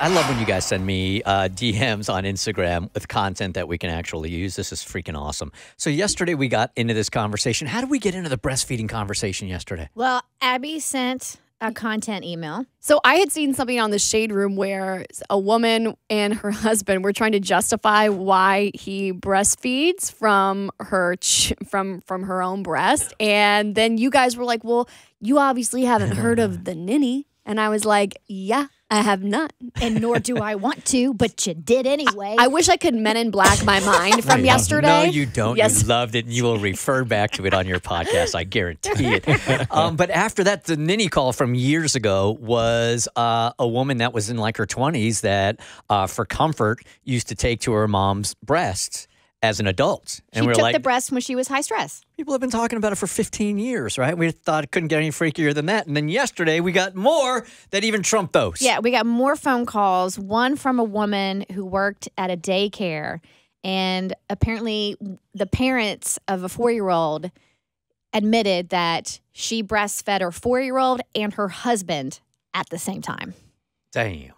I love when you guys send me DMs on Instagram with content that we can actually use. This is freaking awesome. So yesterday we got into this conversation. How did we get into the breastfeeding conversation yesterday? Well, Abby sent a content email. So I had seen something on the Shade Room where a woman and her husband were trying to justify why he breastfeeds from her from her own breast, and then you guys were like, "Well, you obviously haven't heard of the Ninny," and I was like, "Yeah, I have not." And nor do I want to, but you did anyway. I wish I could Men in Black my mind from yesterday. No, you don't. Yes. You loved it, and you will refer back to it on your podcast. I guarantee it. But after that, the Ninny call from years ago was a woman that was in like her 20s that, for comfort, used to take to her mom's breasts as an adult. And she we're took like, the breast when she was high stress. people have been talking about it for 15 years, right? We thought it couldn't get any freakier than that. And then yesterday, we got more that even trumped those. Yeah, we got more phone calls. One from a woman who worked at a daycare. And apparently, the parents of a 4-year-old admitted that she breastfed her 4-year-old and her husband at the same time. Damn.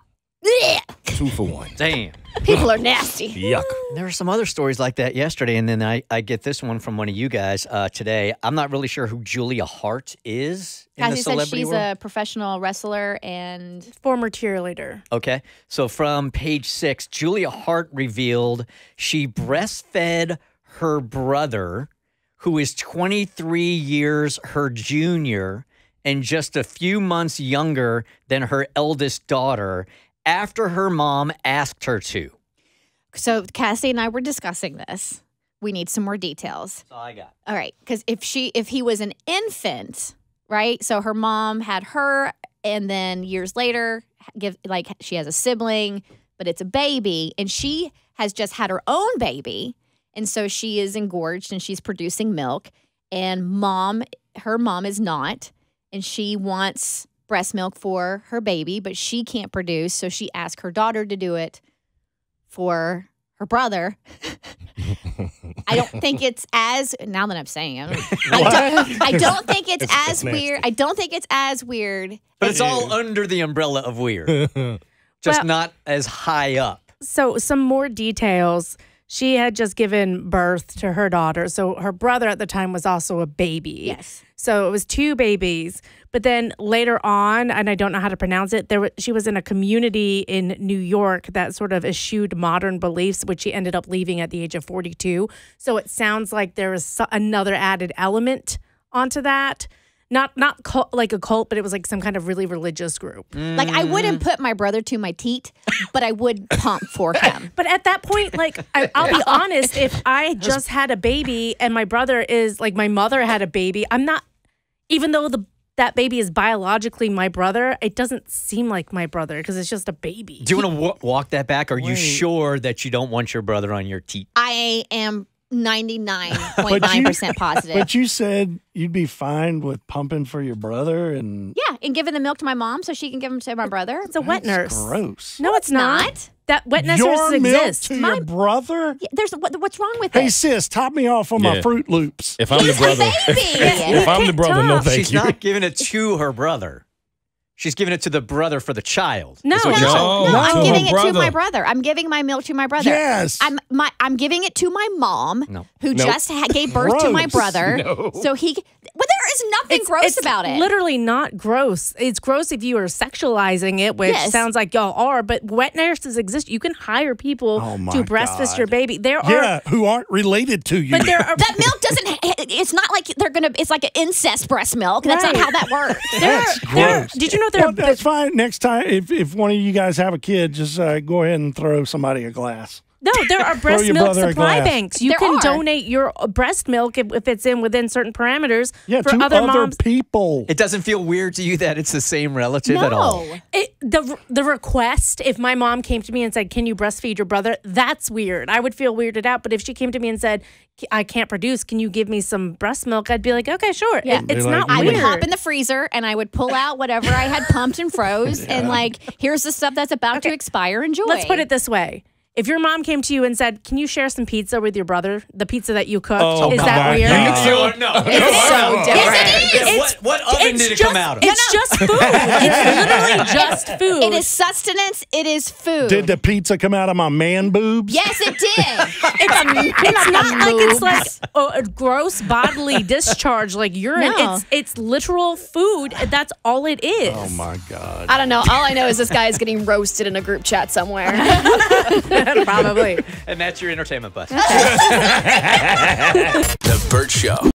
Blech. 2 for 1. Damn. People are nasty. Yuck. There were some other stories like that yesterday, and then I get this one from one of you guys today. I'm not really sure who Julia Hart is in the Cassie said celebrity she's world. a professional wrestler and Former cheerleader. Okay, so from page 6, Julia Hart revealed she breastfed her brother, who is 23 years her junior and just a few months younger than her eldest daughter, after her mom asked her to. So Cassie and I were discussing this. We need some more details. That's all I got. All right, because if he was an infant, right? So her mom had her, and then years later, she has a sibling, but it's a baby, and she has just had her own baby, and so she is engorged and she's producing milk, and her mom is not, and she wants breast milk for her baby, but she can't produce, so she asked her daughter to do it for her brother. I don't think it's as, now that I'm saying it, I don't think it's as weird. I don't think it's as weird. But it's all under the umbrella of weird. Just not as high up. So some more details. She had just given birth to her daughter. So her brother at the time was also a baby. Yes. So it was 2 babies. But then later on, and I don't know how to pronounce it, she was in a community in New York that sort of eschewed modern beliefs, which she ended up leaving at the age of 42. So it sounds like there was another added element onto that. Not like a cult, but it was like some kind of really religious group. Like, I wouldn't put my brother to my teat, but I would pump for him. But at that point, like, I'll be honest, if I just had a baby and my brother is, like, my mother had a baby, I'm not, even though that baby is biologically my brother, it doesn't seem like my brother because it's just a baby. Do you want to walk that back? Are you sure that you don't want your brother on your teat? I am 99.9% positive. But you said you'd be fine with pumping for your brother and... Yeah, and giving the milk to my mom so she can give them to my brother. It's a wet nurse. Gross. No, it's not. That wet nurses Your exist. milk to your brother? Yeah, what's wrong with Hey, it? sis, top me off on my Fruit Loops. If I'm the brother, if I'm the brother, no thank She's you. not giving it to her brother. She's giving it to the brother for the child. No, That's what you're saying. No, I'm giving it to brother. my brother. I'm giving my milk to my brother. Yes. I'm giving it to my mom, who Nope. just gave birth to my Gross. brother. No. So there is nothing gross about it. Literally not gross. It's gross if you are sexualizing it, which Yes. sounds like y'all are, but wet nurses exist. You can hire people Oh, my to breastfeed God. your baby. There are, Yeah, who aren't related to you. but there are, that milk doesn't. It's not like it's like an incest breast milk. That's not Right. how that works. That's gross. did you know Well, that's fine. Next time, if one of you guys have a kid, just go ahead and throw somebody a glass. No, there are breast your milk brother a supply glass. banks. You There can are. donate your breast milk if it's within certain parameters Yeah, for to other other moms. people. It doesn't feel weird to you that it's the same relative at all? The request, if my mom came to me and said, "Can you breastfeed your brother?" That's weird. I would feel weirded out. But if she came to me and said, "I can't produce, can you give me some breast milk?" I'd be like, "Okay, sure." Yeah. It's Be like, not I weird. would hop in the freezer and I would pull out whatever I had pumped and froze, and here's the stuff that's about to expire. Enjoy. Let's put it this way. If your mom came to you and said, "Can you share some pizza with your brother? The pizza that you cooked." Oh, is that my weird? God. No. It's so different. What oven did it come out of? It's just food. It's literally just food. It is sustenance. It is food. Did the pizza come out of my man boobs? Yes, it did. It's not like it's like a gross bodily discharge like urine. No. It's literal food. That's all it is. Oh my God. I don't know. All I know is this guy is getting roasted in a group chat somewhere. Probably. And that's your entertainment bus. The Bert Show.